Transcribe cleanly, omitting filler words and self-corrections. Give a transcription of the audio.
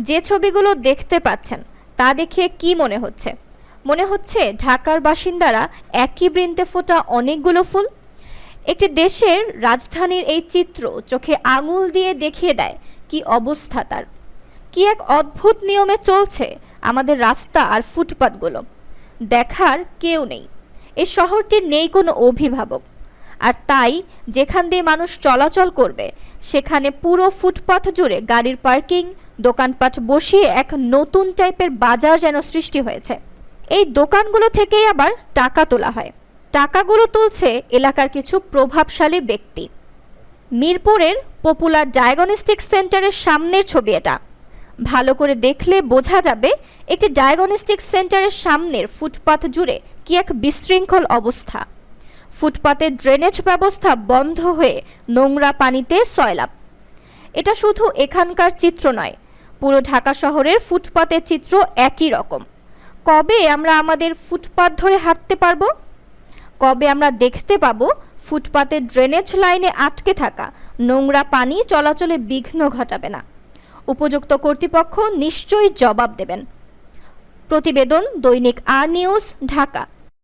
যে ছবিগুলো দেখতে পাচ্ছেন তা দেখে কি মনে হচ্ছে? মনে হচ্ছে ঢাকার বাসিন্দারা একই বৃন্তে ফোটা অনেকগুলো ফুল। একটি দেশের রাজধানীর এই চিত্র চোখে আঙুল দিয়ে দেখিয়ে দেয় কি অবস্থা তার। কি এক অদ্ভুত নিয়মে চলছে আমাদের রাস্তা আর ফুটপাতগুলো। দেখার কেউ নেই, এই শহরটির নেই কোনো অভিভাবক। আর তাই যেখান দিয়ে মানুষ চলাচল করবে সেখানে পুরো ফুটপাথ জুড়ে গাড়ির পার্কিং, দোকানপাট বসিয়ে এক নতুন টাইপের বাজার যেন সৃষ্টি হয়েছে। এই দোকানগুলো থেকেই আবার টাকা তোলা হয়। টাকাগুলো তুলছে এলাকার কিছু প্রভাবশালী ব্যক্তি। মিরপুরের পপুলার ডায়াগনস্টিক সেন্টারের সামনের ছবি এটা। ভালো করে দেখলে বোঝা যাবে একটি ডায়াগনস্টিক সেন্টারের সামনের ফুটপাথ জুড়ে কি এক বিশৃঙ্খল অবস্থা। ফুটপাতের ড্রেনেজ ব্যবস্থা বন্ধ হয়ে নোংরা পানিতে সয়লাব। এটা শুধু এখানকার চিত্র নয়, পুরো ঢাকা শহরের ফুটপাতের চিত্র একই রকম। কবে আমরা আমাদের ফুটপাত ধরে হাঁটতে পারবো? কবে আমরা দেখতে পাবো ফুটপাতের ড্রেনেজ লাইনে আটকে থাকা নোংরা পানি চলাচলে বিঘ্ন ঘটাবে না? উপযুক্ত কর্তৃপক্ষ নিশ্চয়ই জবাব দেবেন। প্রতিবেদন দৈনিক আর নিউজ, ঢাকা।